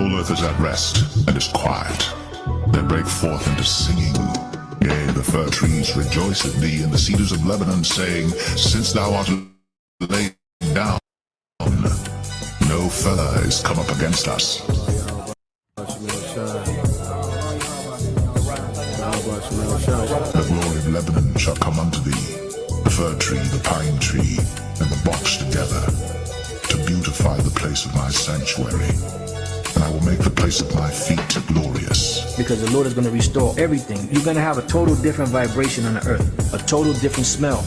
whole earth is at rest and is quiet. They break forth into singing. Yea, the fir trees rejoice at thee, and the cedars of Lebanon, saying, Since thou art laid down, no further is come up against us. The glory of Lebanon shall come unto thee, the fir tree, the pine tree, and the box together, to beautify the place of my sanctuary. And I will make the place of my feet glorious. Because the Lord is going to restore everything. You're going to have a total different vibration on the earth, a total different smell.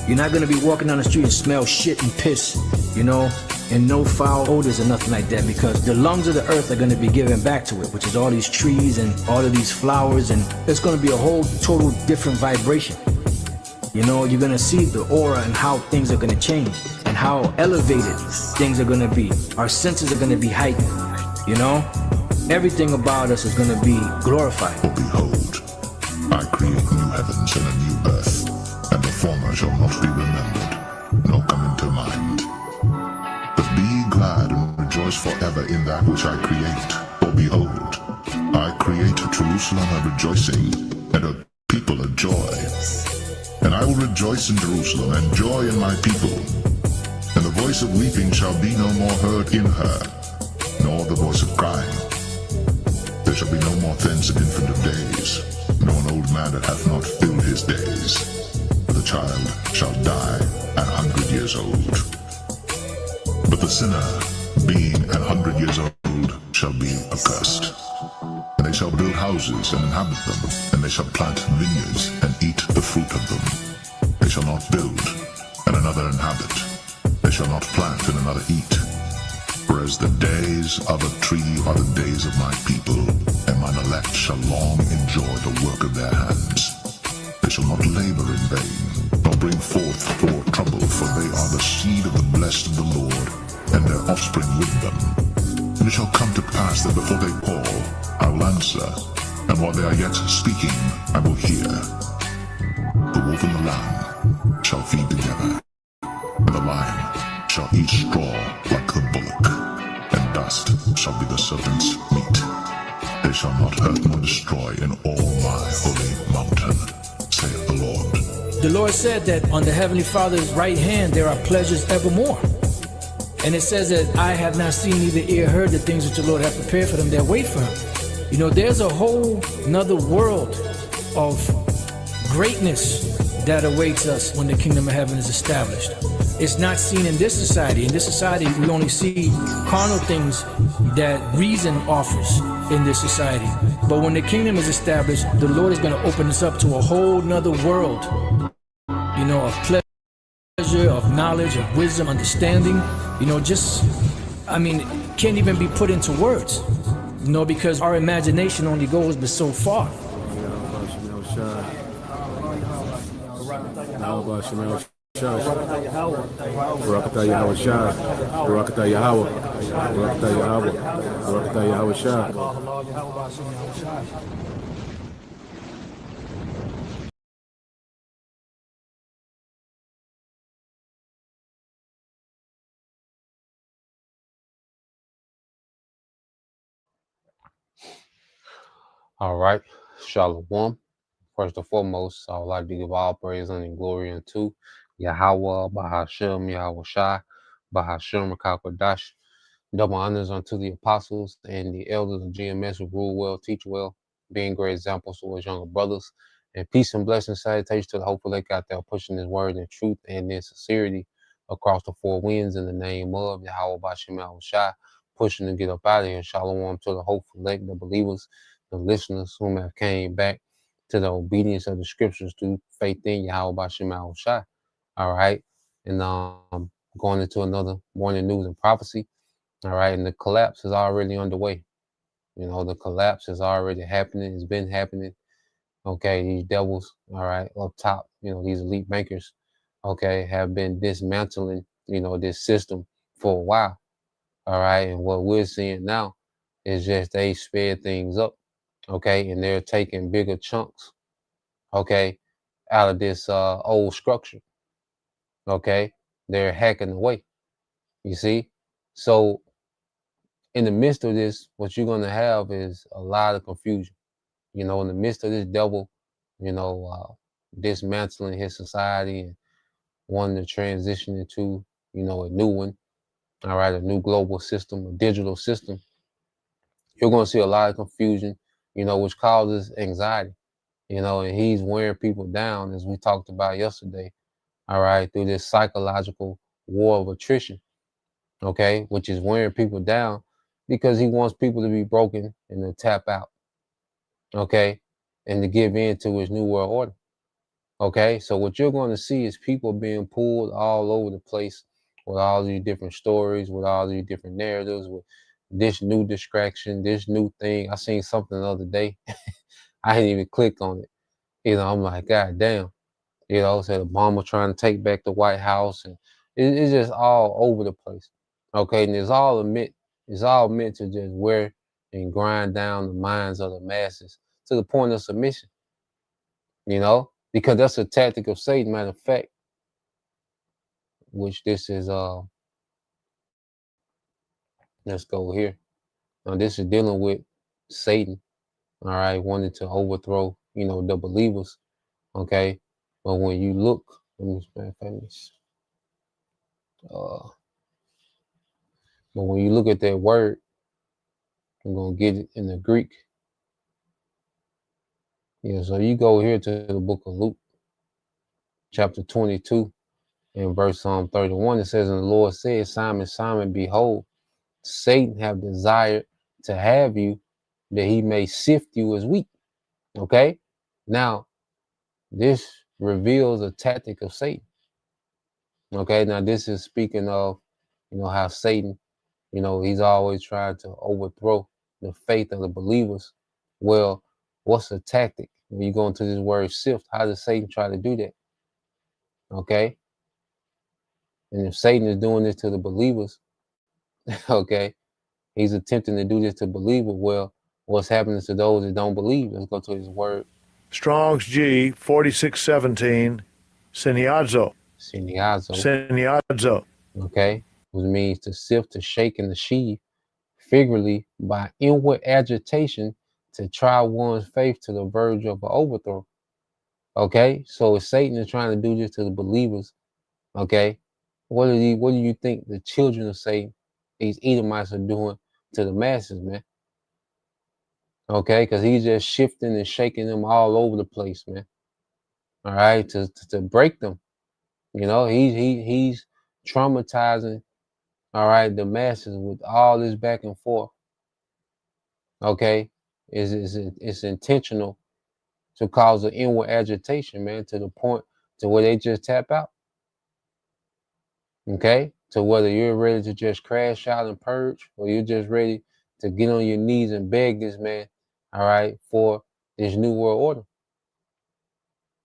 You're not going to be walking down the street and smell shit and piss, you know, and no foul odors or nothing like that, because the lungs of the earth are going to be given back to it, which is all these trees and all of these flowers, and it's going to be a whole total different vibration. You know, you're going to see the aura and how things are going to change and how elevated things are going to be. Our senses are going to be heightened, you know? Everything about us is going to be glorified. For behold, I create new heavens and a new earth, and the former shall not be remembered, nor come into mind. But be ye glad and rejoice forever in that which I create. For behold, I create Jerusalem a rejoicing, and a people a joy. And I will rejoice in Jerusalem, and joy in my people. And the voice of weeping shall be no more heard in her, nor the voice of crying. There shall be no more thence an infant of days, nor an old man that hath not filled his days. For the child shall die 100 years old. But the sinner, being 100 years old, shall be accursed. And they shall build houses and inhabit them, and they shall plant vineyards and eat the fruit of them. They shall not build, and another inhabit. They shall not plant, and another eat. Whereas the days of a tree are the days of my people, and mine elect shall long enjoy the work of their hands. They shall not labor in vain, nor bring forth for trouble, for they are the seed of the blessed of the Lord, and their offspring with them. And it shall come to pass that before they call, I will answer, and while they are yet speaking, I will hear. The wolf and the lamb shall feed together, and the lion shall eat straw like the bullock, and dust shall be the serpent's meat. They shall not hurt nor destroy in all my holy mountain, saith the Lord. The Lord said that on the Heavenly Father's right hand there are pleasures evermore. And it says that I have not seen, neither ear heard the things which the Lord hath prepared for them that wait for him. You know, there's a whole another world of greatness that awaits us when the kingdom of heaven is established. It's not seen in this society. In this society, we only see carnal things that reason offers in this society. But when the kingdom is established, the Lord is going to open us up to a whole nother world, you know, of pleasure, of knowledge, of wisdom, understanding, you know, just, I mean, can't even be put into words, you know, because our imagination only goes but so far. Barakatah Yahweh Shah, Barakatah Yahweh, Barakatah Yahweh, Barakatah Yahweh Shah. All right, Shalom. First and foremost, I would like to give all praise and glory unto Yahweh, Bahashem, Yahweh Shai, Bahashem, Rakakwadash. Double honors unto the apostles and the elders of GMS who rule well, teach well, being great examples to us younger brothers. And peace and blessings, salutations to the hopeful lake out there pushing his word in truth and in sincerity across the four winds in the name of Yahweh, Bahashem, Yahweh Shai, pushing to get up out of here. Shalom to the hopeful lake, the believers, the listeners whom have came back to the obedience of the scriptures through faith in Yahweh Bashem Al Shai. All right. And going into another morning news and prophecy. All right. And the collapse is already underway. You know, the collapse is already happening. It's been happening. Okay. These devils, all right, up top, you know, these elite bankers, okay, have been dismantling, you know, this system for a while. All right. And what we're seeing now is just they sped things up. Okay, and they're taking bigger chunks, okay, out of this old structure. Okay, they're hacking away. You see, so in the midst of this, what you're going to have is a lot of confusion. You know, in the midst of this devil, you know, dismantling his society and wanting to transition into, you know, a new one, all right, a new global system, a digital system, you're going to see a lot of confusion, you know, which causes anxiety, you know, and he's wearing people down, as we talked about yesterday, all right, through this psychological war of attrition, okay, which is wearing people down because he wants people to be broken and to tap out, okay, and to give in to his new world order. Okay, so what you're going to see is people being pulled all over the place with all these different stories, with all these different narratives, with this new distraction, this new thing. I seen something the other day. I didn't even click on it. You know, I'm like, God damn. You know, said Obama trying to take back the White House, and it's just all over the place. Okay, and it's all meant to just wear and grind down the minds of the masses to the point of submission. You know, because that's a tactic of Satan. Matter of fact, which this is let's go here. Now this is dealing with Satan, all right, wanting to overthrow, you know, the believers. Okay. But when you look, but when you look at that word, I'm gonna get it in the Greek. Yeah, so you go here to the book of Luke, chapter 22, and verse 31. It says, and the Lord said, Simon, Simon, behold, Satan have desired to have you, that he may sift you as wheat. Okay? Now, this reveals a tactic of Satan. Okay? Now, this is speaking of, you know, how Satan, you know, he's always trying to overthrow the faith of the believers. Well, what's a tactic? When you go into this word sift, how does Satan try to do that? Okay? And if Satan is doing this to the believers, okay, he's attempting to do this to believers. Well, what's happening to those that don't believe? Let's go to his word. Strong's G 4617, Siniazo. Siniazo. Okay, which means to sift, to shake, and to sheave, figuratively by inward agitation to try one's faith to the verge of an overthrow. Okay, so if Satan is trying to do this to the believers, okay, what do you think the children of Satan, these Edomites, are doing to the masses, man? Okay, because he's just shifting and shaking them all over the place, man. All right, to break them. You know, he's traumatizing, all right, the masses with all this back and forth. Okay, it's intentional to cause an inward agitation, man, to the point to where they just tap out. Okay, to whether you're ready to just crash out and purge, or you're just ready to get on your knees and beg this man, all right, for this new world order.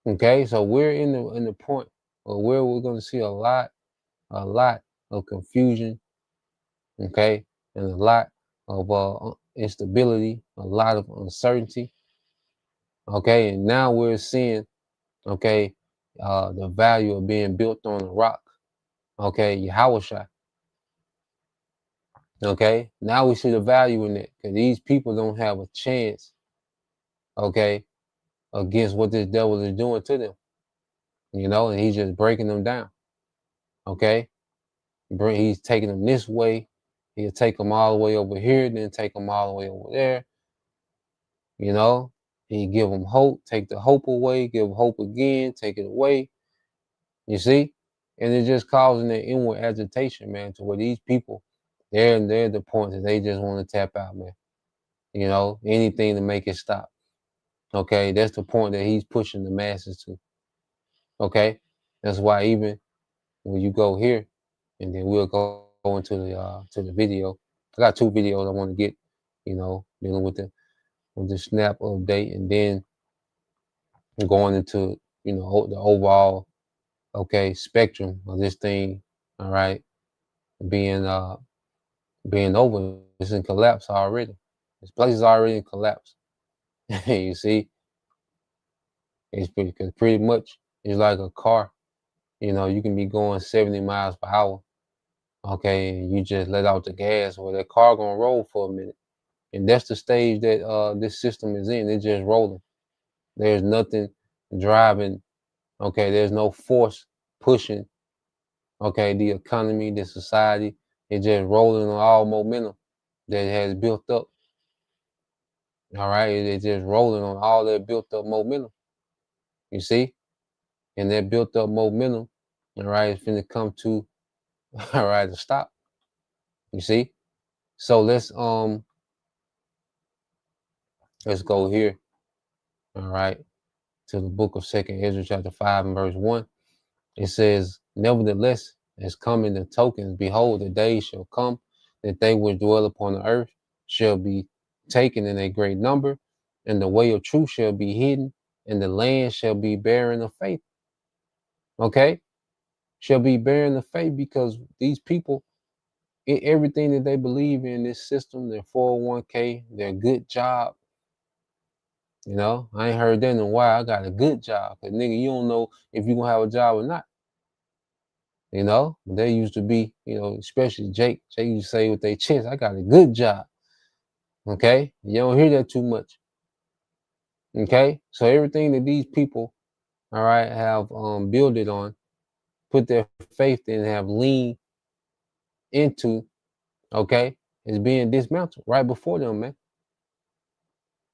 Okay, so we're in the point where we're going to see a lot of confusion, okay, and a lot of instability, a lot of uncertainty, okay, and now we're seeing, okay, the value of being built on a rock, okay, Yahushua. Okay, now we see the value in it, because these people don't have a chance, okay, against what this devil is doing to them, you know, and he's just breaking them down. Okay, he's taking them this way, he'll take them all the way over here, then take them all the way over there. You know, he give them hope, take the hope away, give hope again, take it away. You see, and it's just causing an inward agitation, man, to where these people, they're the point that they just want to tap out, man. You know, anything to make it stop. Okay, that's the point that he's pushing the masses to. Okay, that's why even when you go here, and then we'll go into the video. I got two videos I want to get, you know, dealing with the snap update, and then going into, you know, the overall, okay, spectrum of this thing. All right, being over. It's in collapse already. This place is already in collapse. You see, it's pretty much it's like a car. You know, you can be going 70 miles per hour, Okay, and you just let out the gas, well, that car gonna roll for a minute. And that's the stage that this system is in. It's just rolling. There's nothing driving. Okay, there's no force pushing. Okay, the economy, the society, it's just rolling on all momentum that has built up. All right, it's just rolling on all that built up momentum. You see, and that built up momentum, all right, it's finna come to all right to stop. You see, so let's go here. All right, to the book of 2nd Ezra chapter 5 and verse 1. It says, nevertheless, as coming the tokens, behold, the days shall come that they which dwell upon the earth shall be taken in a great number, and the way of truth shall be hidden, and the land shall be barren of faith. Okay? Shall be barren of faith, because these people, everything that they believe in this system, their 401k, their good job, you know, I ain't heard that in a while. I got a good job. Cause nigga, you don't know if you're gonna have a job or not. You know, they used to be, you know, especially Jake used to say with their chest, I got a good job. Okay. You don't hear that too much. Okay. So everything that these people, all right, have built it on, put their faith in, have leaned into, okay, is being dismantled right before them, man.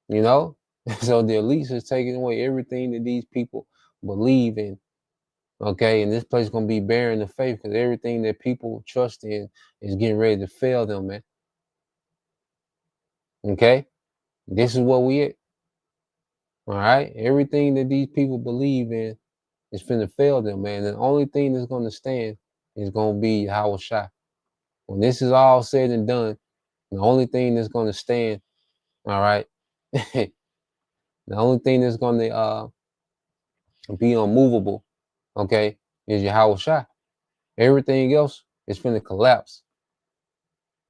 You know? So the elites is taking away everything that these people believe in. Okay, and this place is gonna be barren of faith, because everything that people trust in is getting ready to fail them, man. Okay, this is what we at. All right, everything that these people believe in is finna fail them, man. The only thing that's gonna stand is gonna be Yahweh Shai. When this is all said and done, the only thing that's gonna stand, all right, the only thing that's gonna be unmovable, okay, is Yahweh Shai. Everything else is finna collapse.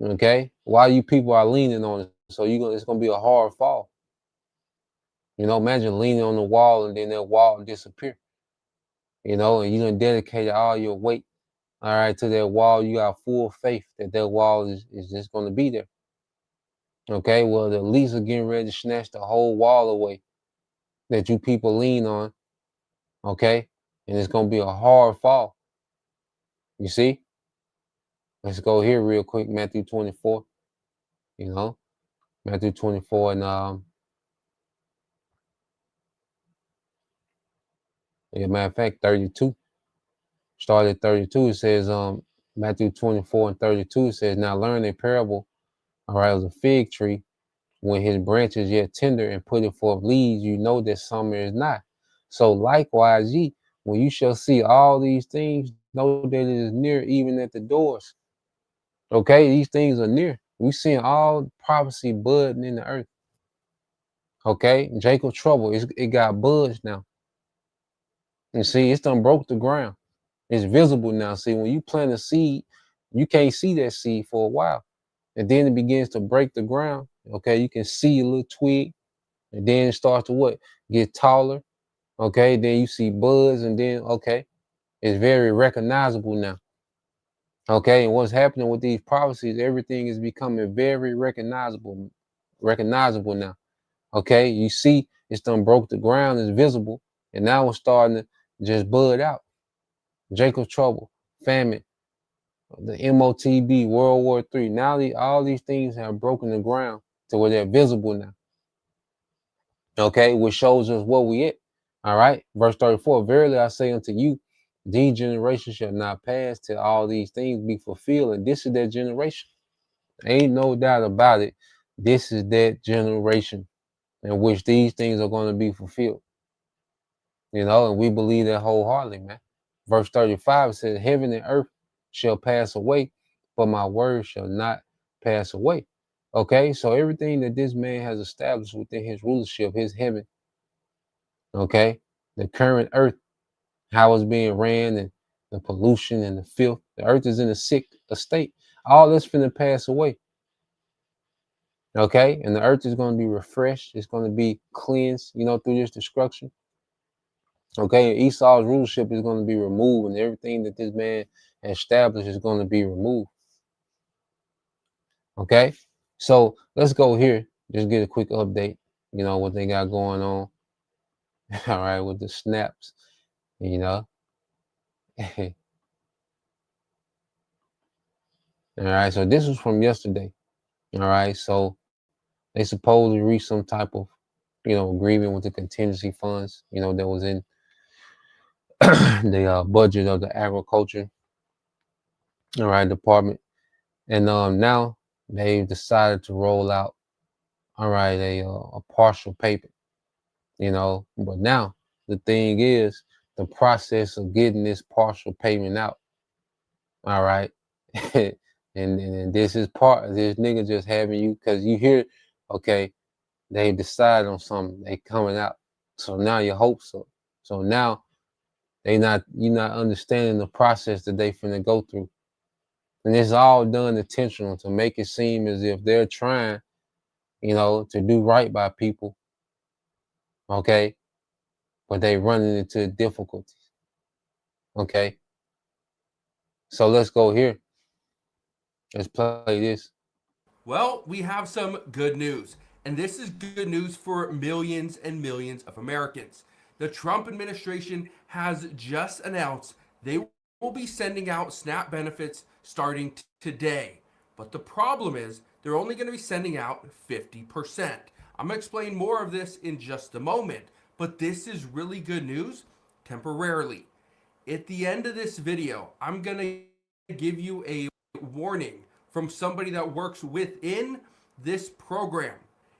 Okay, while you people are leaning on it, so it's gonna be a hard fall. You know, imagine leaning on the wall and then that wall disappear. You know, and you're gonna dedicate all your weight, all right, to that wall. You got full faith that that wall is just gonna be there. Okay, well, the elites are getting ready to snatch the whole wall away that you people lean on. Okay, and it's gonna be a hard fall. You see? Let's go here real quick, Matthew 24. You know, Matthew 24 and as a matter of fact, 32. Start at 32. It says, Matthew 24 and 32, it says, now learn a parable, all right, of a fig tree. When his branch is yet tender and putteth forth leaves, you know that summer is nigh. So likewise ye, when you shall see all these things, know that it is near, even at the doors. Okay, these things are near. We seeing all prophecy budding in the earth. Okay, Jacob trouble, it got buds now. And see, it's done broke the ground. It's visible now. See, when you plant a seed, you can't see that seed for a while. And then it begins to break the ground. Okay, you can see a little twig, and then it starts to what? Get taller. Okay, then you see buds, and then okay, it's very recognizable now. Okay, and what's happening with these prophecies, everything is becoming very recognizable now. Okay, you see it's done broke the ground, it's visible, and now it's starting to just bud out. Jacob trouble, famine, the MOTB, World War III. Now all these things have broken the ground to where they're visible now. Okay, which shows us what we at. All right, verse 34. Verily I say unto you, these generations shall not pass till all these things be fulfilled. And this is that generation. Ain't no doubt about it. This is that generation in which these things are going to be fulfilled. You know, and we believe that wholeheartedly, man. Verse 35 says, heaven and earth shall pass away, but my word shall not pass away. Okay, so everything that this man has established within his rulership, his heaven, okay, the current earth, how it's being ran, and the pollution and the filth, the earth is in a sick state. All that's finna pass away. Okay, and the earth is going to be refreshed. It's going to be cleansed, you know, through this destruction. Okay, Esau's rulership is going to be removed, and everything that this man established is going to be removed. Okay, so let's go here. Just get a quick update. You know what they got going on. All right, with the snaps. You know. All right, so this was from yesterday. All right, so they supposedly reached some type of, agreement with the contingency funds. That was in the budget of the agriculture, all right, department, and now they've decided to roll out, all right, a partial payment. But now the thing is the process of getting this partial payment out. All right. and this is part of this nigga just having you, because you hear, okay, they decided on something, they coming out. So now your hopes up. So now you're not understanding the process that they finna go through. And it's all done intentional to make it seem as if they're trying, to do right by people. Okay. But they running into difficulties. Okay. So let's go here. Let's play this. Well, we have some good news, and this is good news for millions and millions of Americans. The Trump administration has just announced they will be sending out SNAP benefits starting today. But the problem is they're only going to be sending out 50%. I'm going to explain more of this in just a moment, but this is really good news temporarily. At the end of this video, I'm going to give you a warning from somebody that works within this program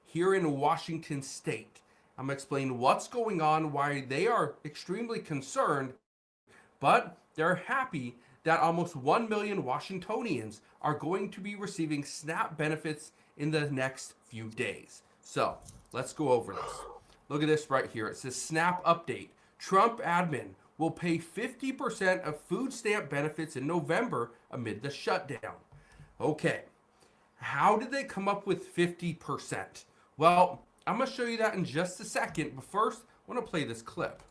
here in Washington State. I'm going to explain what's going on, why they are extremely concerned, but they're happy that almost 1 million Washingtonians are going to be receiving SNAP benefits in the next few days. So let's go over this. Look at this right here. It says SNAP update. Trump admin will pay 50% of food stamp benefits in November amid the shutdown. Okay, how did they come up with 50%? Well, I'm going to show you that in just a second, but first, I want to play this clip.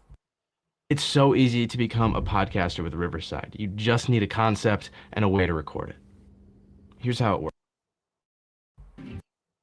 It's so easy to become a podcaster with Riverside. You just need a concept and a way to record it. Here's how it works.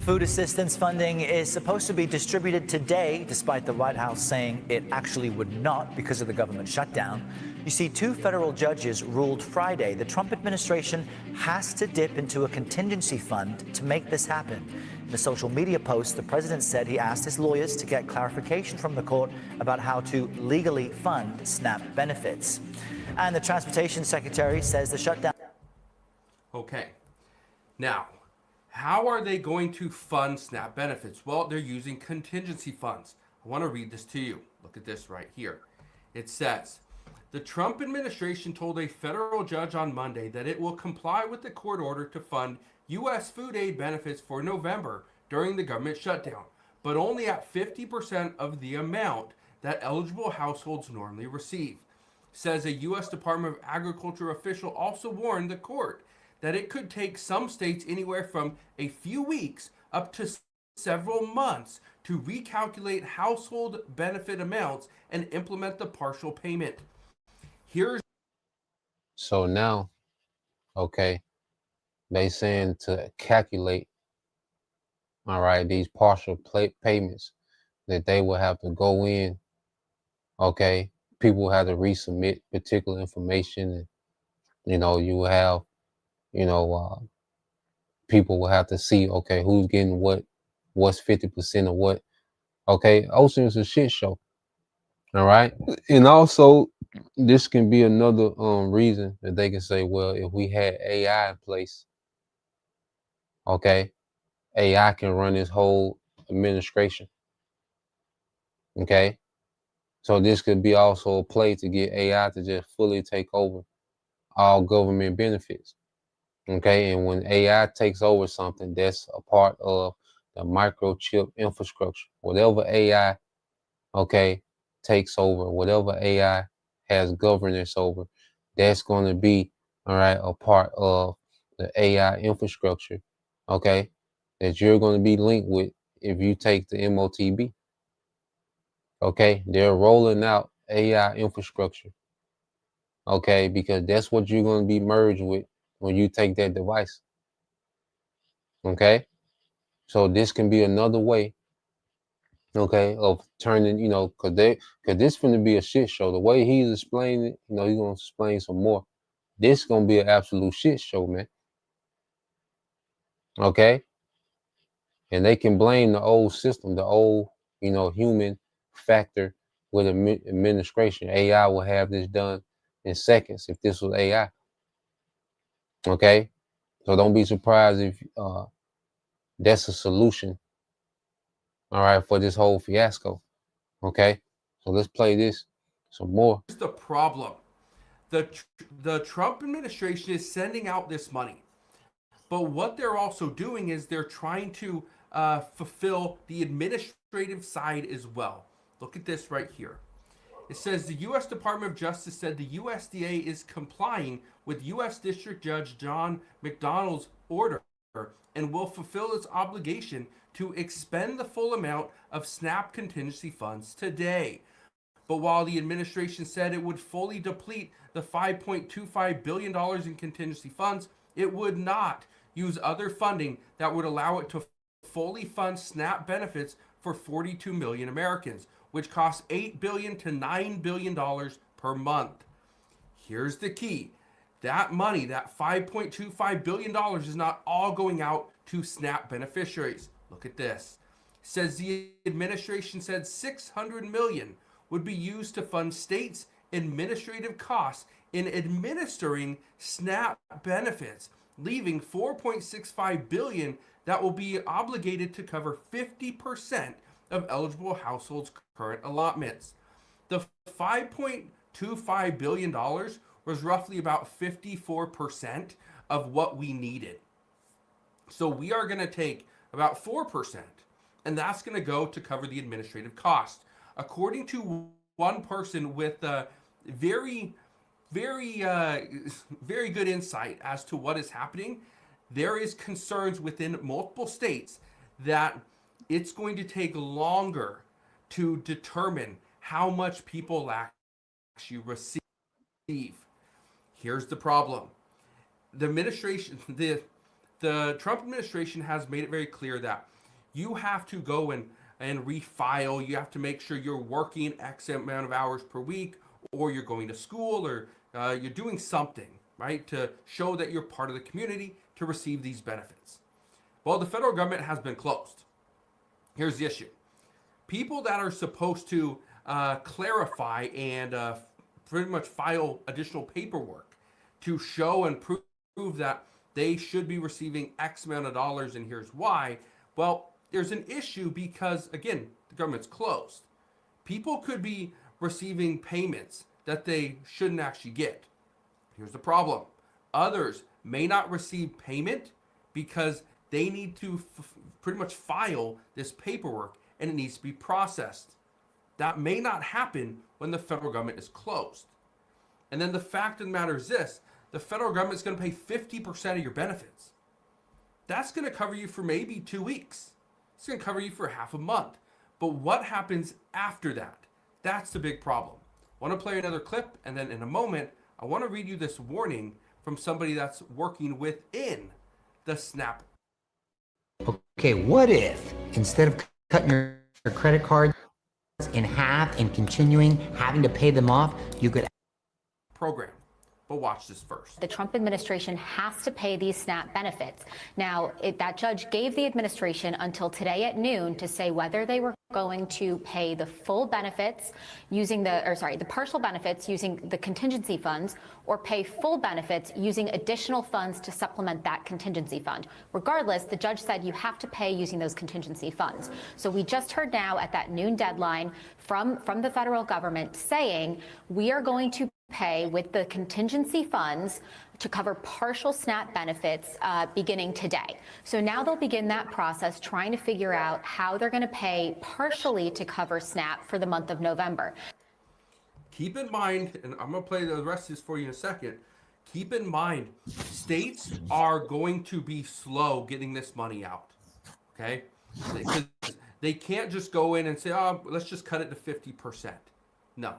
Food assistance funding is supposed to be distributed today, despite the White House saying it actually would not because of the government shutdown. You see, 2 federal judges ruled Friday the Trump administration has to dip into a contingency fund to make this happen. In a social media post, the president said he asked his lawyers to get clarification from the court about how to legally fund SNAP benefits. And the transportation secretary says the shutdown... Okay, now, how are they going to fund SNAP benefits? Well, they're using contingency funds. I want to read this to you. Look at this right here. It says, the Trump administration told a federal judge on Monday that it will comply with the court order to fund U.S. food aid benefits for November during the government shutdown, but only at 50% of the amount that eligible households normally receive. Says a U.S. Department of Agriculture official also warned the court that it could take some states anywhere from a few weeks up to several months to recalculate household benefit amounts and implement the partial payment. So now, okay, they saying to calculate, all right, these partial payments that they will have to go in, okay, people will have to resubmit particular information, and you will have, people will have to see, okay, who's getting what's 50% of what. Okay, Ocean's a shit show. All right. And also this can be another reason that they can say, well, if we had AI in place, okay, AI can run this whole administration. Okay. So this could be also a play to get AI to just fully take over all government benefits. Okay. And when AI takes over something, that's a part of the microchip infrastructure. Whatever AI, okay, takes over, whatever AI has governance over, that's going to be, all right, a part of the AI infrastructure, okay, that you're going to be linked with if you take the MOTB. Okay, they're rolling out AI infrastructure, okay, because that's what you're going to be merged with when you take that device. Okay, so this can be another way, okay, of turning, cause this finna be a shit show. The way he's explaining it, he's gonna explain some more. This gonna be an absolute shit show, man. Okay, and they can blame the old system, the old, human factor with administration. AI will have this done in seconds if this was AI. Okay, so don't be surprised if that's a solution. All right, for this whole fiasco. Okay, so let's play this some more. Here's the problem. The Trump administration is sending out this money, but what they're also doing is they're trying to fulfill the administrative side as well. Look at this right here. It says the U.S. Department of Justice said the USDA is complying with U.S. District Judge John McDonnell's order and will fulfill its obligation to expend the full amount of SNAP contingency funds today. But while the administration said it would fully deplete the $5.25 billion in contingency funds, it would not use other funding that would allow it to fully fund SNAP benefits for 42 million Americans, which costs $8 billion to $9 billion per month. Here's the key. That money, that $5.25 billion, is not all going out to SNAP beneficiaries. Look at this. It says the administration said $600 million would be used to fund states' administrative costs in administering SNAP benefits, leaving $4.65 billion that will be obligated to cover 50% of eligible households' current allotments. The $5.25 billion was roughly about 54% of what we needed. So we are going to take about 4%, and that's going to go to cover the administrative cost. According to one person with very good insight as to what is happening, there is concerns within multiple states that it's going to take longer to determine how much people actually receive. Here's the problem. The administration, the Trump administration has made it very clear that you have to go and refile. You have to make sure you're working X amount of hours per week, or you're going to school, or you're doing something, right, to show that you're part of the community to receive these benefits. Well, the federal government has been closed. Here's the issue. People that are supposed to clarify and pretty much file additional paperwork to show and prove that they should be receiving X amount of dollars, and here's why. Well, there's an issue because, again, the government's closed. People could be receiving payments that they shouldn't actually get. Here's the problem. Others may not receive payment because they need to pretty much file this paperwork, and it needs to be processed. That may not happen when the federal government is closed. And then the fact of the matter is this: the federal government is going to pay 50% of your benefits. That's going to cover you for maybe 2 weeks. It's going to cover you for half a month. But what happens after that? That's the big problem. I want to play another clip, and then in a moment, I want to read you this warning from somebody that's working within the SNAP. Okay, what if instead of cutting your credit cards in half and continuing having to pay them off, you could program? But watch this first. The Trump administration has to pay these SNAP benefits. Now, that judge gave the administration until today at noon to say whether they were going to pay the full benefits using the partial benefits using the contingency funds, or pay full benefits using additional funds to supplement that contingency fund. Regardless, the judge said you have to pay using those contingency funds. So we just heard now at that noon deadline from the federal government saying we are going to pay with the contingency funds to cover partial SNAP benefits beginning today. So now they'll begin that process trying to figure out how they're going to pay partially to cover SNAP for the month of November. Keep in mind, and I'm going to play the rest of this for you in a second. Keep in mind, states are going to be slow getting this money out, okay? Because they can't just go in and say, oh, let's just cut it to 50%. No,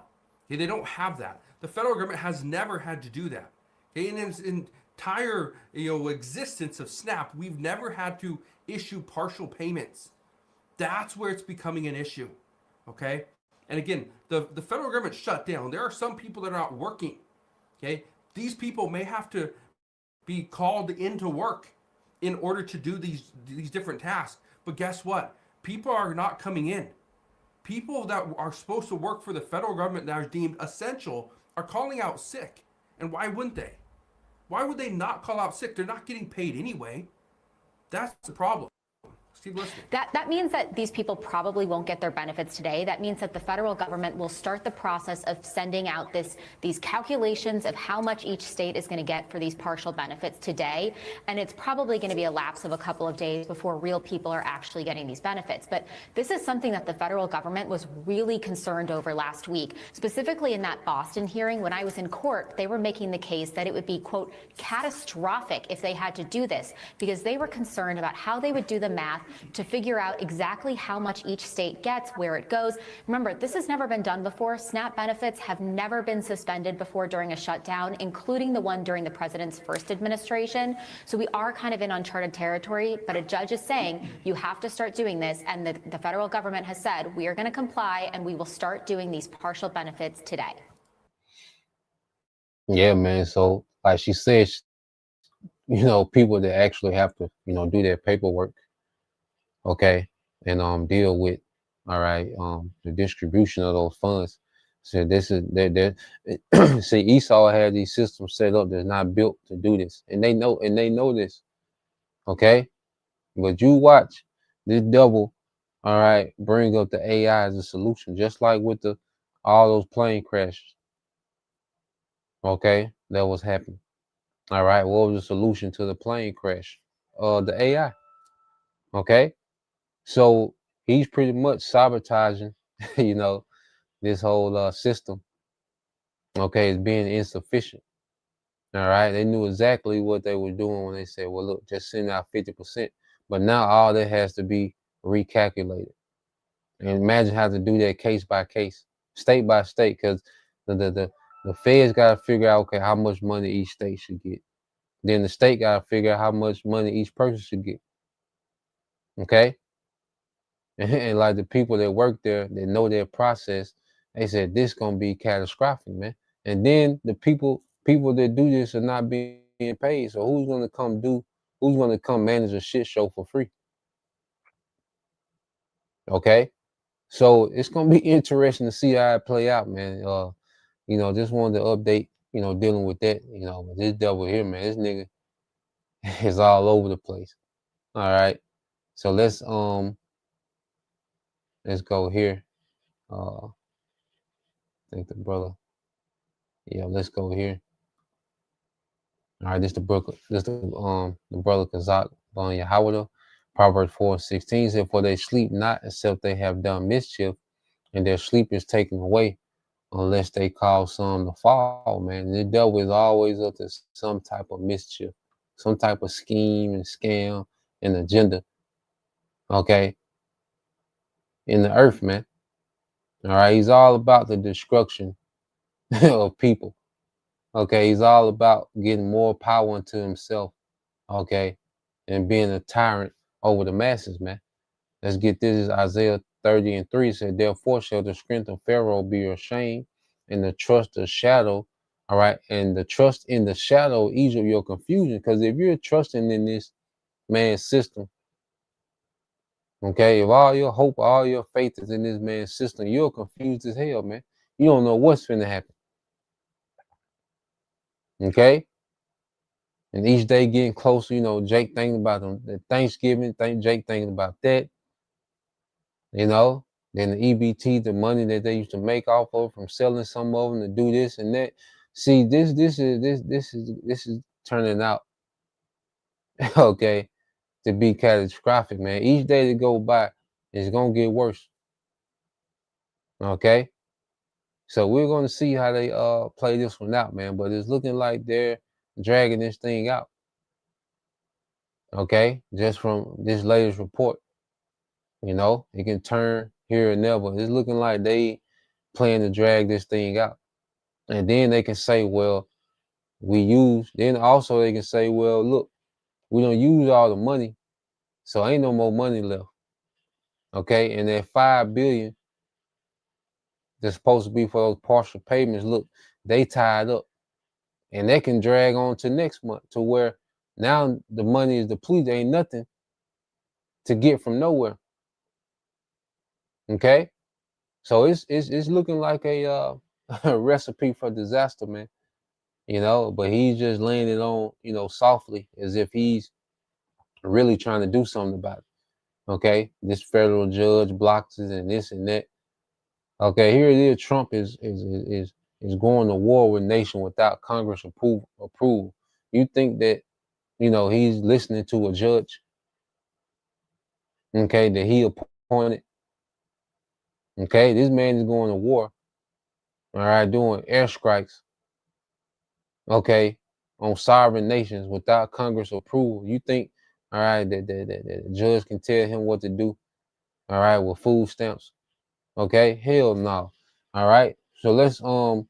they don't have that. The federal government has never had to do that. Okay? And in entire existence of SNAP, we've never had to issue partial payments. That's where it's becoming an issue. Okay? And again, the federal government shut down. There are some people that are not working. Okay? These people may have to be called into work in order to do these different tasks. But guess what? People are not coming in. People that are supposed to work for the federal government that are deemed essential are calling out sick. And why wouldn't they? Why would they not call out sick? They're not getting paid anyway. That's the problem. Keep listening. That means that these people probably won't get their benefits today. That means that the federal government will start the process of sending out these calculations of how much each state is going to get for these partial benefits today. And it's probably going to be a lapse of a couple of days before real people are actually getting these benefits. But this is something that the federal government was really concerned over last week. Specifically in that Boston hearing, when I was in court, they were making the case that it would be, quote, catastrophic if they had to do this, because they were concerned about how they would do the math to figure out exactly how much each state gets, where it goes. Remember, this has never been done before. SNAP benefits have never been suspended before during a shutdown, including the one during the president's first administration. So we are kind of in uncharted territory, but a judge is saying you have to start doing this, and the federal government has said we are going to comply and we will start doing these partial benefits today. Yeah, man. So like she said, people that actually have to, do their paperwork, okay, and deal with, all right, the distribution of those funds. So this is that see, Esau had these systems set up that's not built to do this, and they know this, okay. But you watch this devil, all right, bring up the AI as a solution, just like with all those plane crashes, okay, that was happening. All right, what was the solution to the plane crash? The AI, okay. So he's pretty much sabotaging, this whole system. Okay, it's being insufficient. All right, they knew exactly what they were doing when they said, "Well, look, just send out 50%." But now all that has to be recalculated. And imagine how to do that case by case, state by state, because the feds got to figure out, okay, how much money each state should get. Then the state got to figure out how much money each person should get. Okay. And like the people that work there, that know their process, they said this gonna be catastrophic, man. And then the people that do this are not being paid. So who's gonna come manage a shit show for free? Okay. So it's gonna be interesting to see how it play out, man. Just wanted to update, dealing with that, this devil here, man, this nigga is all over the place. All right. So let's go here. I think the brother. Yeah, let's go here. All right, this the brother Kazak Bon Yahweh. Proverbs 4:16 said, "For they sleep not, except they have done mischief, and their sleep is taken away, unless they cause some to fall." Man, the devil is always up to some type of mischief, some type of scheme and scam and agenda. Okay, in the earth, man. All right, he's all about the destruction of people. Okay, he's all about getting more power into himself, okay, and being a tyrant over the masses, man. Let's get this. Isaiah 30:3 said, "Therefore shall the strength of Pharaoh be ashamed, and the trust of shadow," all right, and the trust in the shadow of Egypt, your confusion. Because if you're trusting in this man's system, okay, if all your hope, all your faith is in this man's system, you're confused as hell, man. You don't know what's finna happen. Okay, and each day getting closer, Jake thinking about the Thanksgiving, Jake thinking about that, then the EBT, the money that they used to make off of from selling some of them to do this and that. See, this is turning out, okay, to be catastrophic, man. Each day that go by is gonna get worse. Okay. So we're going to see how they play this one out, man. But it's looking like they're dragging this thing out. Okay, just from this latest report, it can turn here and there, but it's looking like they plan to drag this thing out. And then they can say, well, then also they can say, well, look, we don't use all the money, so ain't no more money left. Okay, and that $5 billion that's supposed to be for those partial payments, look, they tied up. And they can drag on to next month to where now the money is depleted. Ain't nothing to get from nowhere. Okay, so it's looking like a recipe for disaster, man. You know, but he's just laying it on, you know, softly, as if he's really trying to do something about it. Okay, this federal judge blocks it and this and that. Okay, here it is. Trump is going to war with nation without Congress approval. You think that, you know, he's listening to a judge, okay, that he appointed? Okay, this man is going to war, all right, doing airstrikes, okay, on sovereign nations without Congress approval. You think, all right, that the judge can tell him what to do, all right, with food stamps? Okay, hell no. All right, so let's go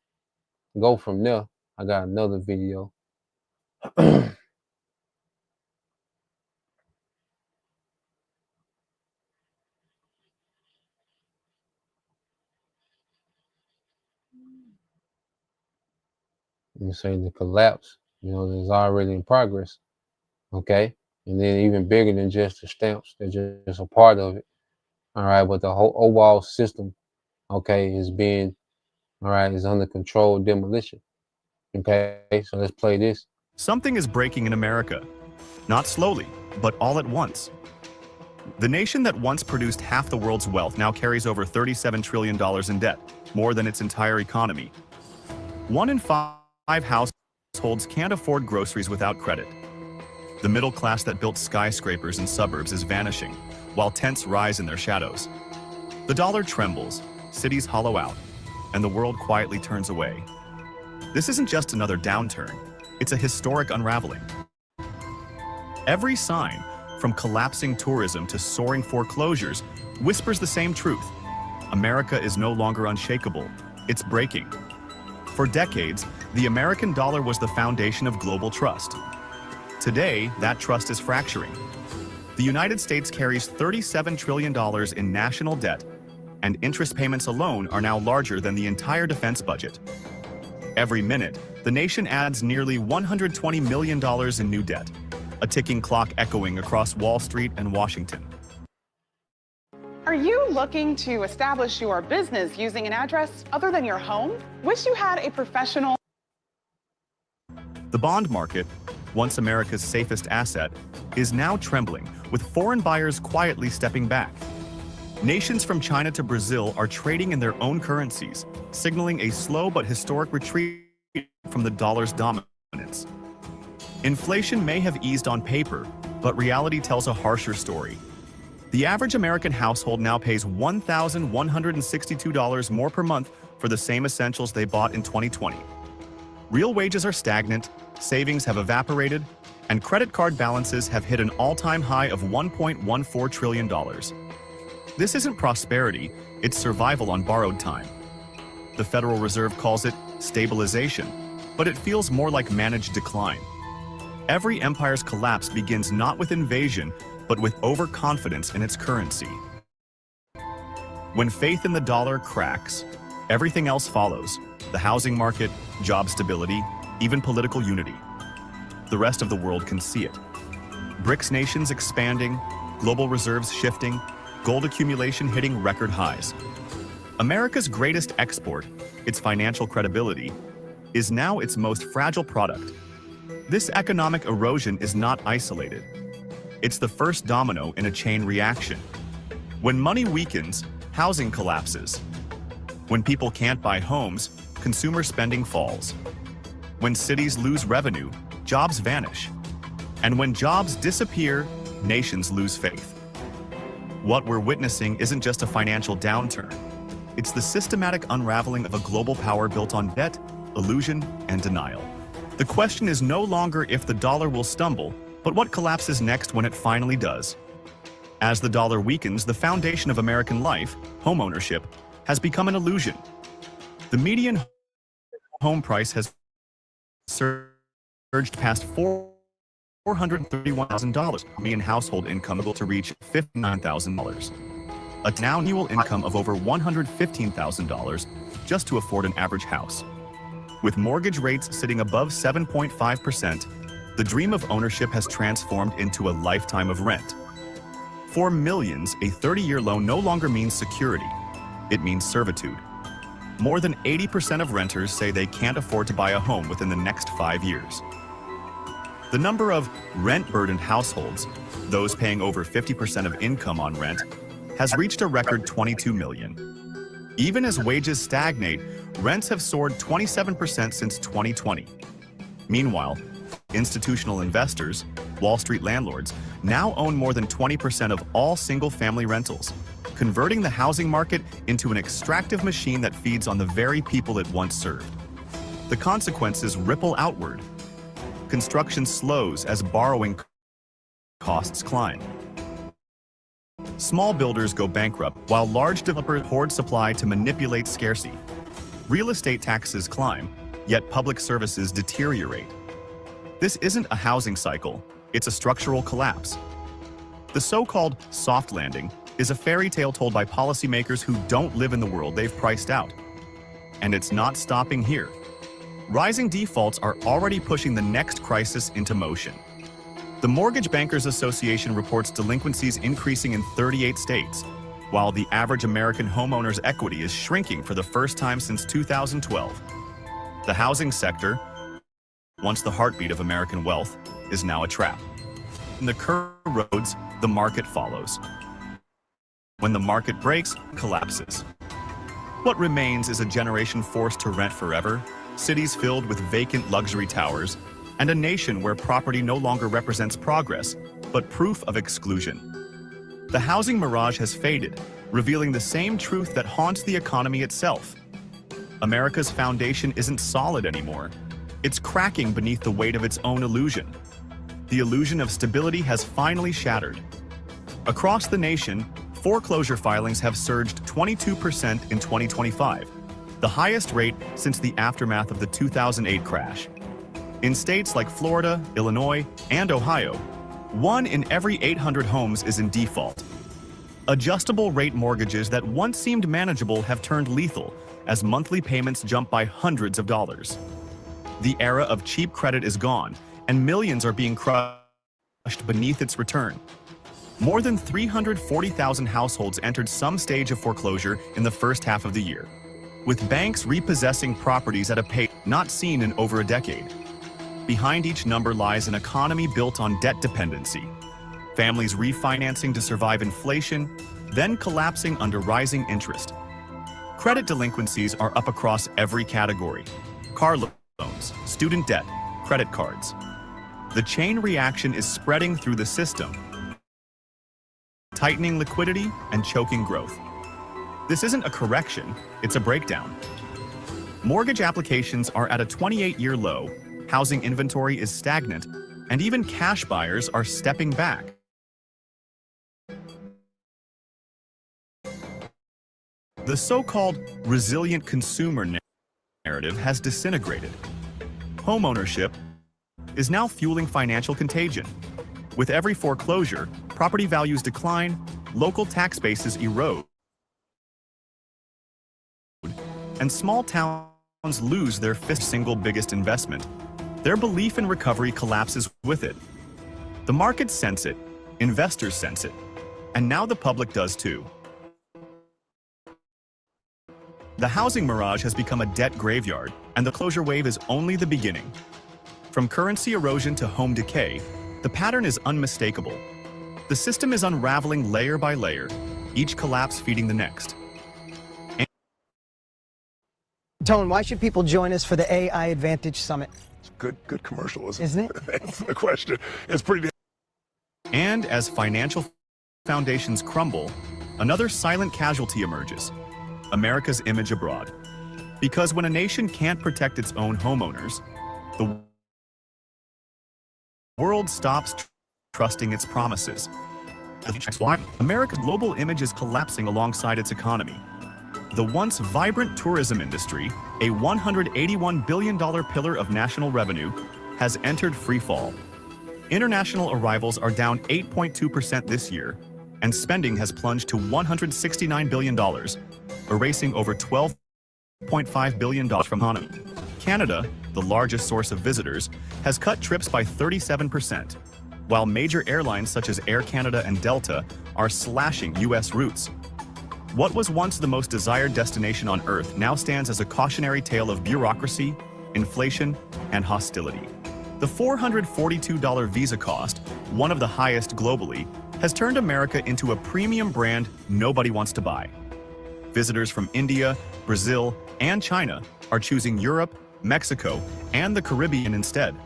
from there. I got another video. You say the collapse, you know, is already in progress. Okay, and then even bigger than just the stamps, they're just a part of it. All right, but the whole overall system, okay, is being, all right, is under controlled demolition. Okay, so let's play this. Something is breaking in America. Not slowly, but all at once. The nation that once produced half the world's wealth now carries over $37 trillion in debt, more than its entire economy. 1 in 5 households can't afford groceries without credit. The middle class that built skyscrapers in suburbs is vanishing, while tents rise in their shadows. The dollar trembles, cities hollow out, and the world quietly turns away. This isn't just another downturn, it's a historic unraveling. Every sign, from collapsing tourism to soaring foreclosures, whispers the same truth. America is no longer unshakable, it's breaking. For decades, the American dollar was the foundation of global trust. Today, that trust is fracturing. The United States carries $37 trillion in national debt, and interest payments alone are now larger than the entire defense budget. Every minute, the nation adds nearly $120 million in new debt, a ticking clock echoing across Wall Street and Washington. Are you looking to establish your business using an address other than your home? Wish you had a professional... The bond market, once America's safest asset, is now trembling, with foreign buyers quietly stepping back. Nations from China to Brazil are trading in their own currencies, signaling a slow but historic retreat from the dollar's dominance. Inflation may have eased on paper, but reality tells a harsher story. The average American household now pays $1,162 more per month for the same essentials they bought in 2020. Real wages are stagnant, savings have evaporated, and credit card balances have hit an all-time high of $1.14 trillion. This isn't prosperity, it's survival on borrowed time. The Federal Reserve calls it stabilization, but it feels more like managed decline. Every empire's collapse begins not with invasion, but with overconfidence in its currency. When faith in the dollar cracks, everything else follows: the housing market, job stability, even political unity. The rest of the world can see it. BRICS nations expanding, global reserves shifting, gold accumulation hitting record highs. America's greatest export, its financial credibility, is now its most fragile product. This economic erosion is not isolated. It's the first domino in a chain reaction. When money weakens, housing collapses. When people can't buy homes, consumer spending falls. When cities lose revenue, jobs vanish. And when jobs disappear, nations lose faith. What we're witnessing isn't just a financial downturn. It's the systematic unraveling of a global power built on debt, illusion, and denial. The question is no longer if the dollar will stumble, but what collapses next when it finally does. As the dollar weakens, the foundation of American life, homeownership, has become an illusion. The median home price has surged surged past $431,000. Median household income able to reach $59,000. A now annual income of over $115,000 just to afford an average house. With mortgage rates sitting above 7.5%, the dream of ownership has transformed into a lifetime of rent. For millions, a 30-year loan no longer means security. It means servitude. More than 80% of renters say they can't afford to buy a home within the next 5 years. The number of rent-burdened households, those paying over 50% of income on rent, has reached a record 22 million. Even as wages stagnate, rents have soared 27% since 2020. Meanwhile, institutional investors, Wall Street landlords, now own more than 20% of all single-family rentals, converting the housing market into an extractive machine that feeds on the very people it once served. The consequences ripple outward. Construction slows as borrowing costs climb. Small builders go bankrupt while large developers hoard supply to manipulate scarcity. Real estate taxes climb, yet public services deteriorate. This isn't a housing cycle, it's a structural collapse. The so-called soft landing is a fairy tale told by policymakers who don't live in the world they've priced out. And it's not stopping here. Rising defaults are already pushing the next crisis into motion. The Mortgage Bankers Association reports delinquencies increasing in 38 states, while the average American homeowner's equity is shrinking for the first time since 2012. The housing sector, once the heartbeat of American wealth, is now a trap. When the curve erodes, the market follows. When the market breaks, collapses. What remains is a generation forced to rent forever, cities filled with vacant luxury towers, and a nation where property no longer represents progress, but proof of exclusion. The housing mirage has faded, revealing the same truth that haunts the economy itself. America's foundation isn't solid anymore. It's cracking beneath the weight of its own illusion. The illusion of stability has finally shattered. Across the nation, foreclosure filings have surged 22% in 2025, the highest rate since the aftermath of the 2008 crash. In states like Florida, Illinois, and Ohio, 1 in every 800 homes is in default. Adjustable rate mortgages that once seemed manageable have turned lethal as monthly payments jump by hundreds of dollars. The era of cheap credit is gone, and millions are being crushed beneath its return. More than 340,000 households entered some stage of foreclosure in the first half of the year, with banks repossessing properties at a pace not seen in over a decade. Behind each number lies an economy built on debt dependency, families refinancing to survive inflation, then collapsing under rising interest. Credit delinquencies are up across every category: car loans, student debt, credit cards. The chain reaction is spreading through the system, tightening liquidity and choking growth. This isn't a correction, it's a breakdown. Mortgage applications are at a 28-year low, housing inventory is stagnant, and even cash buyers are stepping back. The so-called resilient consumer narrative has disintegrated. Homeownership is now fueling financial contagion. With every foreclosure, property values decline, local tax bases erode, and small towns lose their single biggest investment. Their belief in recovery collapses with it. The markets sense it, investors sense it, and now the public does too. The housing mirage has become a debt graveyard, and the closure wave is only the beginning. From currency erosion to home decay, the pattern is unmistakable. The system is unraveling layer by layer, each collapse feeding the next. Tone, why should people join us for the AI Advantage Summit? It's good commercial, isn't it? That's the question. It's pretty. And as financial foundations crumble, another silent casualty emerges: America's image abroad. Because when a nation can't protect its own homeowners, the world stops trusting its promises. That's why America's global image is collapsing alongside its economy. The once vibrant tourism industry, a $181 billion pillar of national revenue, has entered freefall. International arrivals are down 8.2% this year, and spending has plunged to $169 billion, erasing over $12.5 billion from economy. Canada, the largest source of visitors, has cut trips by 37%, while major airlines such as Air Canada and Delta are slashing U.S. routes. What was once the most desired destination on Earth now stands as a cautionary tale of bureaucracy, inflation, and hostility. The $442 visa cost, one of the highest globally, has turned America into a premium brand nobody wants to buy. Visitors from India, Brazil, and China are choosing Europe, Mexico, and the Caribbean instead.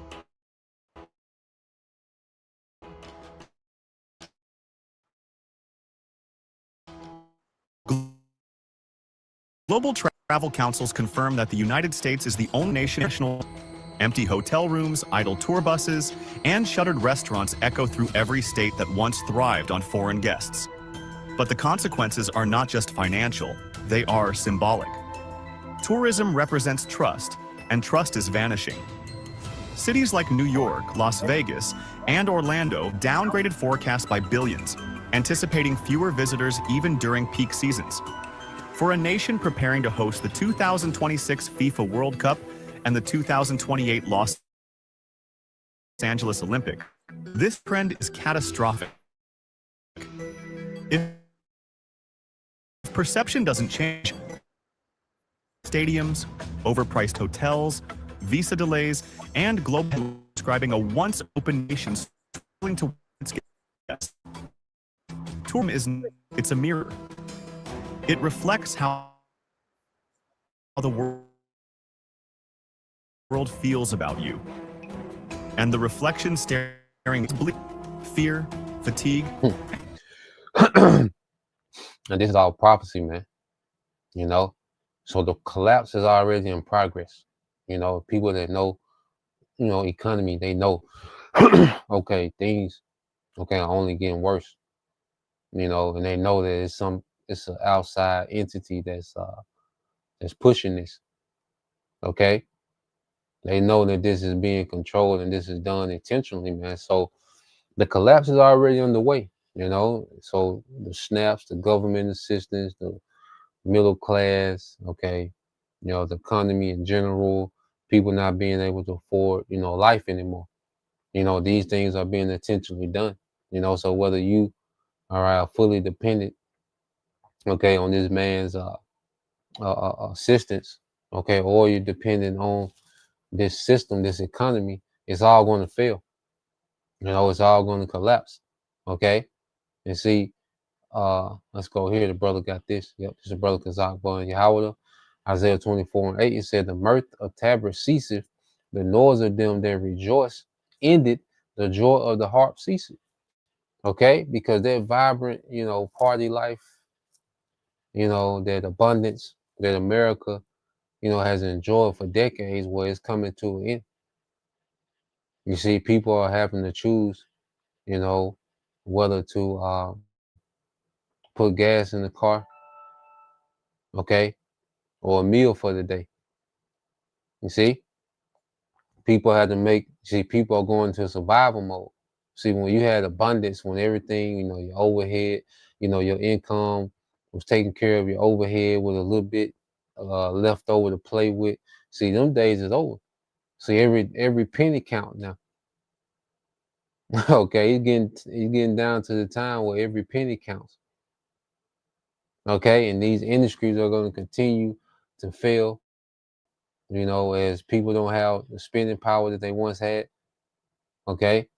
Global travel councils confirm that the United States is the only nation. Empty hotel rooms, idle tour buses, and shuttered restaurants echo through every state that once thrived on foreign guests. But the consequences are not just financial, they are symbolic. Tourism represents trust, and trust is vanishing. Cities like New York, Las Vegas, and Orlando downgraded forecasts by billions, anticipating fewer visitors even during peak seasons. For a nation preparing to host the 2026 FIFA World Cup and the 2028 Los Angeles Olympic, this trend is catastrophic. If perception doesn't change, stadiums, overpriced hotels, visa delays, and global describing a once open nation struggling to its guests. Tourism it's a mirror. It reflects how the world feels about you. And the reflection staring fear, fatigue. And this is all prophecy, man. You know? So the collapse is already in progress. You know, people that know, you know, economy, they know, okay, things, okay, are only getting worse. You know, and they know that it's an outside entity that's pushing this. Okay? They know that this is being controlled and this is done intentionally, man. So the collapse is already underway, you know. So the snaps, the government assistance, the middle class, okay, you know, the economy in general, people not being able to afford, you know, life anymore. You know, these things are being intentionally done. You know, so whether you are fully dependent, okay, on this man's assistance, okay, or you're dependent on this system, this economy, it's all going to fail. You know, it's all going to collapse. Okay. And see, let's go here. The brother got this. Yep, this is brother Kazak Bun Yahweh. Isaiah 24:8. It said, the mirth of Tabor ceaseth, the noise of them that rejoice ended, the joy of the harp ceaseth. Okay, because that vibrant, you know, party life, you know, that abundance that America, you know, has enjoyed for decades, where it's coming to an end. You see, people are having to choose, you know, whether to put gas in the car, okay, or a meal for the day. You see, people had to people are going to survival mode. See, when you had abundance, when everything, you know, your overhead, you know, your income was taking care of your overhead with a little bit left over to play with. See, them days is over. See, every penny count now. Okay, it's getting down to the time where every penny counts. Okay, and these industries are going to continue to fail, you know, as people don't have the spending power that they once had. Okay.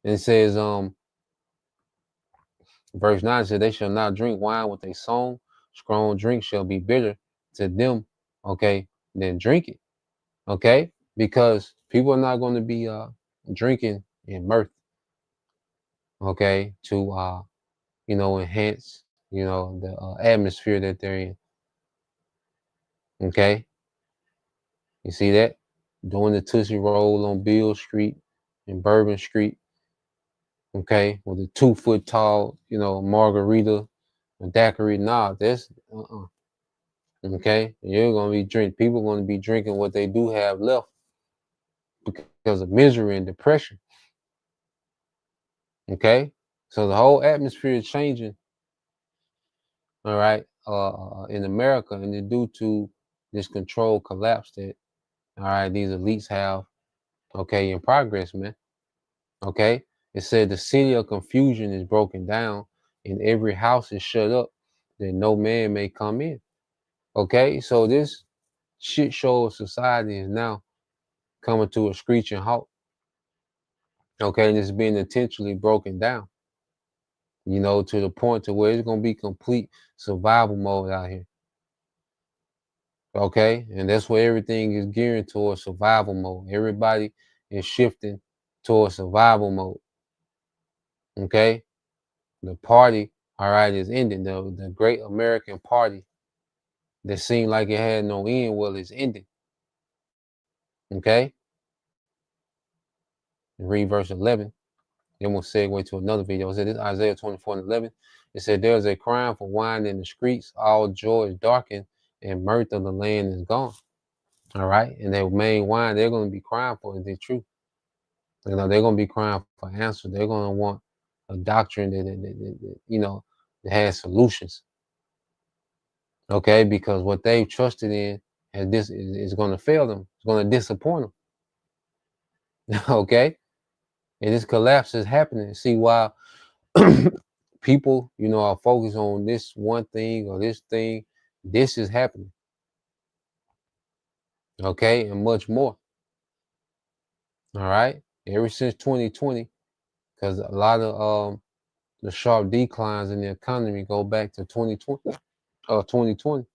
And it says, verse 9 said, they shall not drink wine with a song, strong drink shall be bitter to them, okay, then drink it. Okay, because people are not going to be drinking in mirth, okay, to you know, enhance, you know, the atmosphere that they're in. Okay, you see that? Doing the Tootsie Roll on Beale Street and Bourbon Street, okay, with a 2 foot tall, you know, margarita, a daiquiri. Nah, that's okay. You're gonna be people gonna be drinking what they do have left. because of misery and depression. Okay, so the whole atmosphere is changing. All right, in America, and it's due to this control collapse that these elites have. Okay, in progress, man. Okay, it said the city of confusion is broken down, and every house is shut up that no man may come in. Okay, so this shit show of society is now coming to a screeching halt. Okay, and it's being intentionally broken down, you know, to the point to where it's gonna be complete survival mode out here. Okay, and that's where everything is gearing towards survival mode. Everybody is shifting towards survival mode. Okay, the party, all right, is ending. The great American party that seemed like it had no end, well, it's ending. Okay, read verse 11. Then we'll segue to another video. It said this Isaiah 24:11. It said there's a crying for wine in the streets, all joy is darkened, and mirth of the land is gone. All right, and their main wine they're going to be crying for is the truth. You know, they're going to be crying for answers. They're going to want a doctrine that you know, that has solutions. Okay, because what they've trusted in and this is going to fail them. It's going to disappoint them. Okay, and this collapse is happening. See, while people, you know, are focused on this one thing or this thing, this is happening. Okay, and much more. All right, ever since 2020, because a lot of the sharp declines in the economy go back to 2020.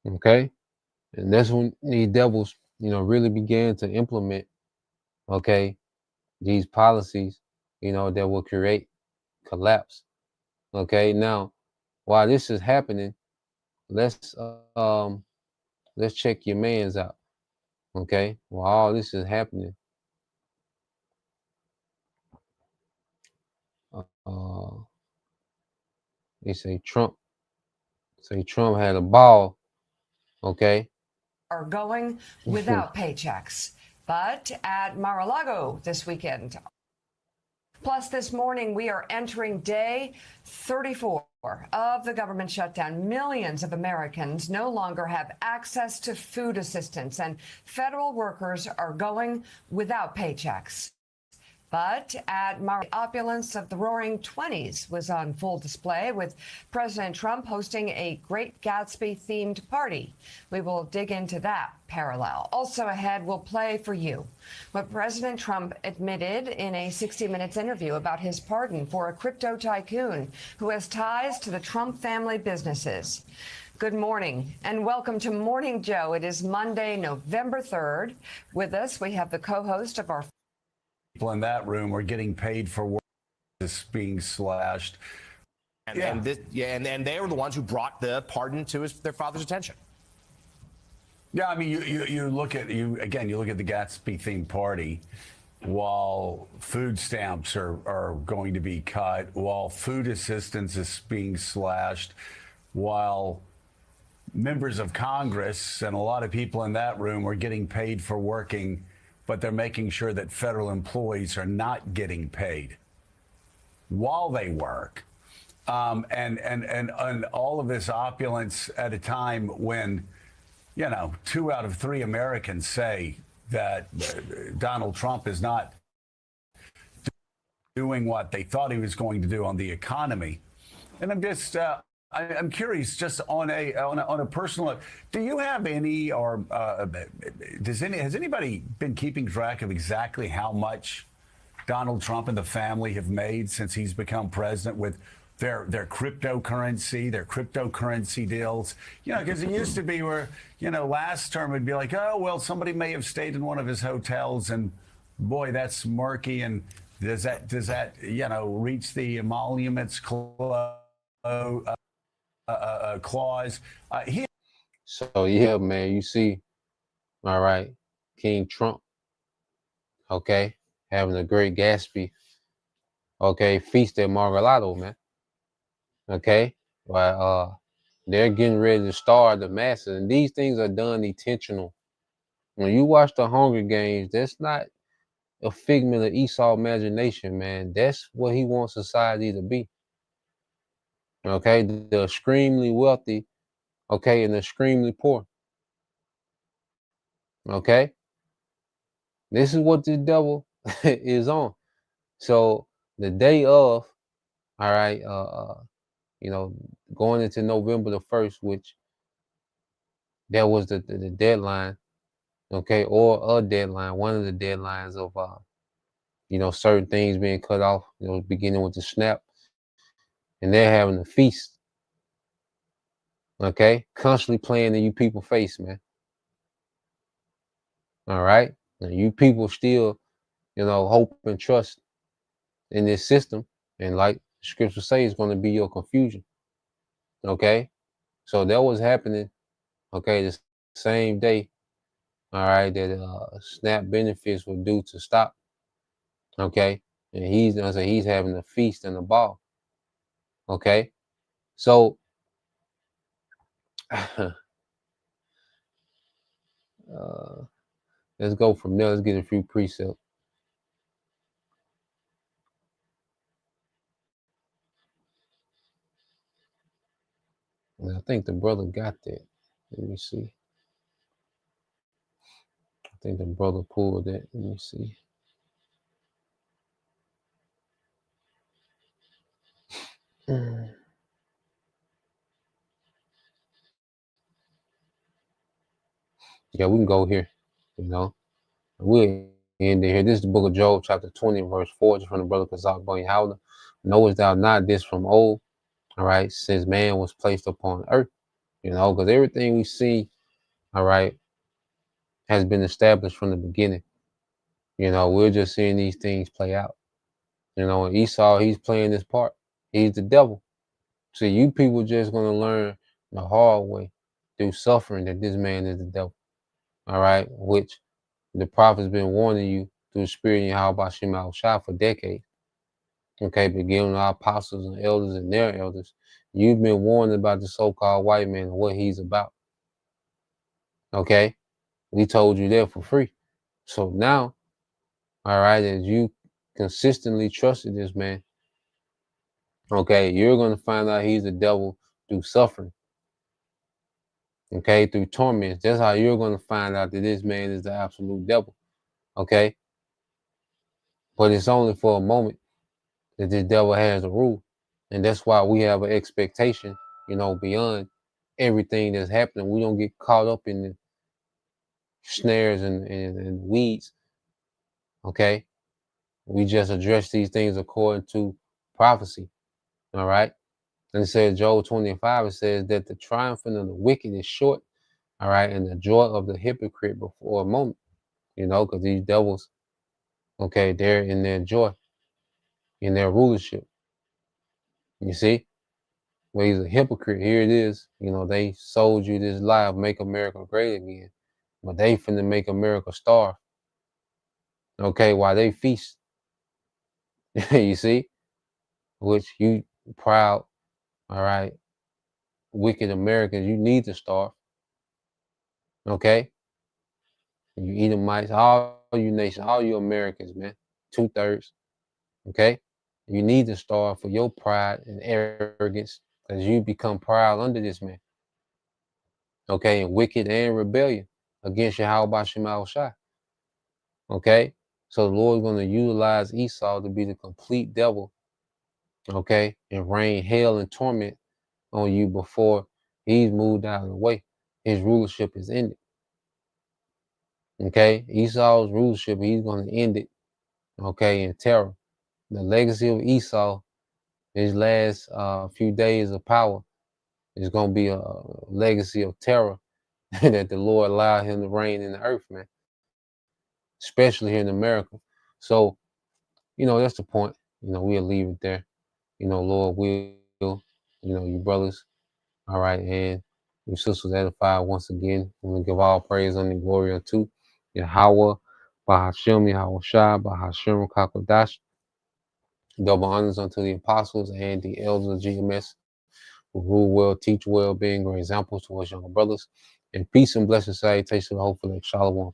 Okay, and that's when these devils, you know, really began to implement, okay, these policies, you know, that will create collapse. Okay, now while this is happening, let's check your mans out. Okay, while all this is happening, they say Trump had a ball. Okay, are going without paychecks, but at Mar-a-Lago this weekend. Plus, this morning, we are entering day 34 of the government shutdown. Millions of Americans no longer have access to food assistance, and federal workers are going without paychecks. But at the opulence of the Roaring '20s was on full display, with President Trump hosting a Great Gatsby-themed party. We will dig into that parallel. Also ahead, we'll play for you what President Trump admitted in a 60 Minutes interview about his pardon for a crypto tycoon who has ties to the Trump family businesses. Good morning and welcome to Morning Joe. It is Monday, November 3rd. With us, we have the co-host of our people in that room are getting paid for work is being slashed. And they were the ones who brought the pardon to their father's attention. Yeah, I mean, you look at the Gatsby themed party, while food stamps are going to be cut, while food assistance is being slashed, while members of Congress and a lot of people in that room are getting paid for working, but they're making sure that federal employees are not getting paid while they work. And all of this opulence at a time when, you know, 2 out of 3 Americans say that Donald Trump is not doing what they thought he was going to do on the economy. And I'm just, I'm curious, just on a personal, do you have any, or has anybody been keeping track of exactly how much Donald Trump and the family have made since he's become president with their cryptocurrency deals? You know, because it used to be where, you know, last term it'd be like, oh, well, somebody may have stayed in one of his hotels, and boy, that's murky. And does that you know, reach the emoluments clause? So yeah, man, you see, all right, King Trump, okay, having a Great Gatsby, okay, feast at Mar-a-Lago, man, okay, while they're getting ready to starve the masses, and these things are done intentional, When you watch the Hunger Games, that's not a figment of Esau's imagination, man. That's what he wants society to be. Okay, the extremely wealthy, okay, and the extremely poor. Okay, this is what the devil is on. So the day of, all right, you know, going into November the 1st, which that was the deadline, okay, or a deadline, one of the deadlines of you know, certain things being cut off, you know, beginning with the snap, and they're having a feast, okay, constantly playing in you people face, man. All right, and you people still, you know, hope and trust in this system, and like scripture says, it's going to be your confusion, okay. So that was happening, okay, the same day, all right, that SNAP benefits were due to stop, okay, and he's having a feast and a ball, okay. So let's go from there. Let's get a few precepts. And I think the brother got that. Let me see. I think the brother pulled that. Let me see. Yeah, we can go here. You know, we'll end it here. This is the book of Job, chapter 20, verse 4, just from the brother Kazak Bani Howler. Knowest thou not this from old? All right, since man was placed upon earth, you know, because everything we see, all right, has been established from the beginning. You know, we're just seeing these things play out. You know, Esau, he's playing this part. He's the devil. So you people just gonna learn the hard way through suffering that this man is the devil. All right, which the prophet's been warning you through the spirit in Yahweh Shema Shah for decades. Okay, beginning our apostles and elders and their elders, you've been warned about the so-called white man and what he's about. Okay, we told you that for free. So now, all right, as you consistently trusted this man, okay, you're gonna find out he's the devil through suffering. Okay, through torments. That's how you're gonna find out that this man is the absolute devil. Okay, but it's only for a moment that this devil has a rule, and that's why we have an expectation, you know, beyond everything that's happening. We don't get caught up in the snares and weeds. Okay, we just address these things according to prophecy. All right, and it says Job 20:5. It says that the triumphing of the wicked is short. All right, and the joy of the hypocrite before a moment. You know, because these devils, okay, they're in their joy, in their rulership. You see, well, he's a hypocrite. Here it is. You know, they sold you this lie of make America great again, but they finna make America starve. Okay, while they feast. You see, which you proud, all right, wicked Americans, you need to starve. Okay, you Edomites, all you nations, all you Americans, man, 2/3. Okay, you need to starve for your pride and arrogance, because you become proud under this man. Okay, and wicked and rebellion against Yahweh Shema Shai. Okay, so the Lord's going to utilize Esau to be the complete devil, okay, and rain hell and torment on you before he's moved out of the way. His rulership is ended. Okay, Esau's rulership, he's going to end it, okay, in terror. The legacy of Esau, his last few days of power, is going to be a legacy of terror that the Lord allowed him to reign in the earth, man, especially here in America. So, you know, that's the point. You know, we'll leave it there. You know, Lord will, you know, you brothers, all right, and your sisters edified once again. I'm going to give all praise and glory unto Yahweh, Bahashem, Yahweh Shai, Bahashem, Kakodash. Double honors unto the apostles and the elders of GMS who rule well, teach well, being great examples to us younger brothers. And peace and blessings, salutations, hopefully, Shalom.